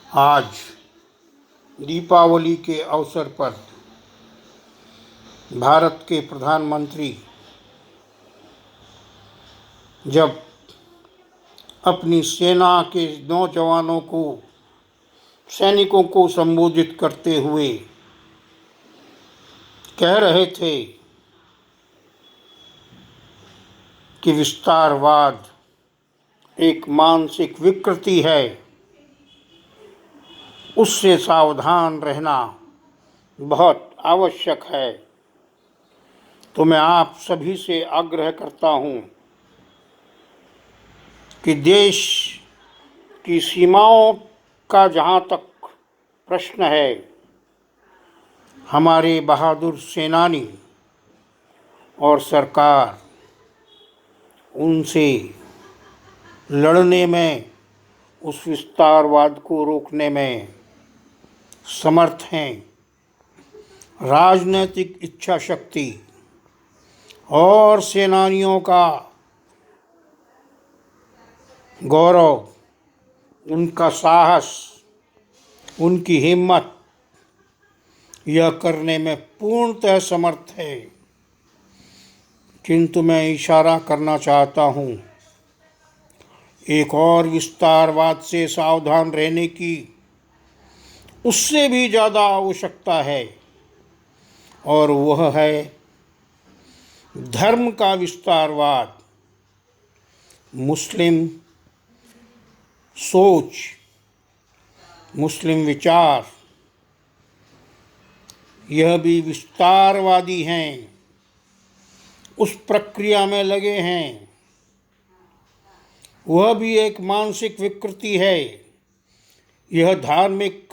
आज दीपावली के अवसर पर भारत के प्रधानमंत्री जब अपनी सेना के नौजवानों सैनिकों को संबोधित करते हुए कह रहे थे कि विस्तारवाद एक मानसिक विकृति है, उससे सावधान रहना बहुत आवश्यक है। तो मैं आप सभी से आग्रह करता हूँ कि देश की सीमाओं का जहाँ तक प्रश्न है, हमारे बहादुर सेनानी और सरकार उनसे लड़ने में, उस विस्तारवाद को रोकने में समर्थ हैं। राजनीतिक इच्छा शक्ति और सेनानियों का गौरव, उनका साहस, उनकी हिम्मत यह करने में पूर्णतः समर्थ है। किंतु मैं इशारा करना चाहता हूँ, एक और विस्तारवाद से सावधान रहने की उससे भी ज़्यादा आवश्यकता है, और वह है धर्म का विस्तारवाद। मुस्लिम सोच, मुस्लिम विचार यह भी विस्तारवादी हैं, उस प्रक्रिया में लगे हैं। वह भी एक मानसिक विकृति है। यह धार्मिक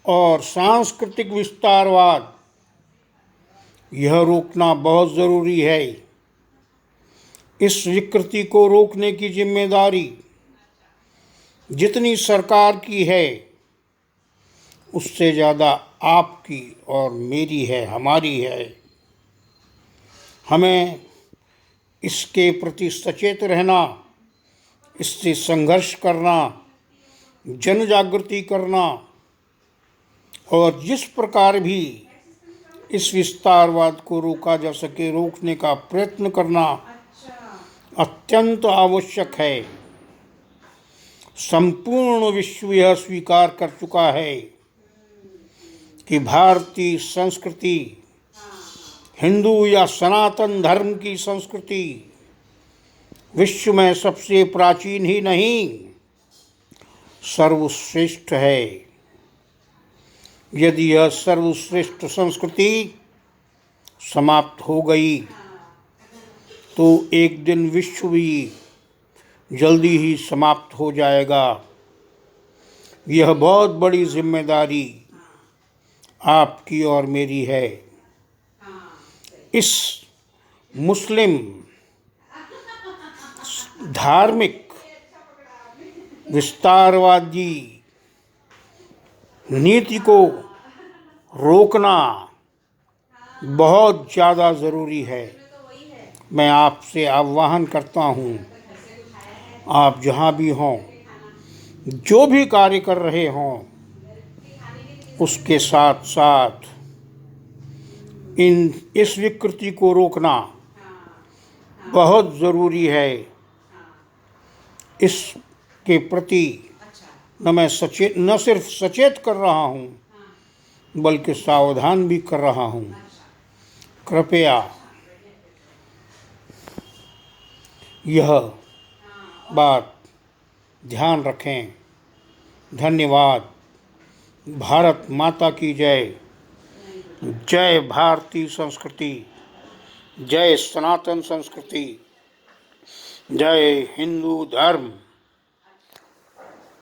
और सांस्कृतिक विस्तारवाद, यह रोकना बहुत ज़रूरी है। इस विकृति को रोकने की जिम्मेदारी जितनी सरकार की है, उससे ज़्यादा आपकी और मेरी है, हमारी है। हमें इसके प्रति सचेत रहना, इससे संघर्ष करना, जन जागृति करना, और जिस प्रकार भी इस विस्तारवाद को रोका जा सके, रोकने का प्रयत्न करना अत्यंत आवश्यक है। संपूर्ण विश्व यह स्वीकार कर चुका है कि भारतीय संस्कृति, हिंदू या सनातन धर्म की संस्कृति विश्व में सबसे प्राचीन ही नहीं, सर्वश्रेष्ठ है। यदि यह सर्वश्रेष्ठ संस्कृति समाप्त हो गई तो एक दिन विश्व भी जल्दी ही समाप्त हो जाएगा। यह बहुत बड़ी जिम्मेदारी आपकी और मेरी है। इस मुस्लिम धार्मिक विस्तारवादी नीति को रोकना बहुत ज़्यादा ज़रूरी है। मैं आपसे आह्वान करता हूँ, आप जहाँ भी हों, जो भी कार्य कर रहे हों, उसके साथ साथ इस विकृति को रोकना बहुत ज़रूरी है। इसके प्रति मैं न सिर्फ सचेत कर रहा हूँ, बल्कि सावधान भी कर रहा हूँ। कृपया यह बात ध्यान रखें। धन्यवाद। भारत माता की जय। जय भारतीय संस्कृति, जय सनातन संस्कृति, जय हिंदू धर्म।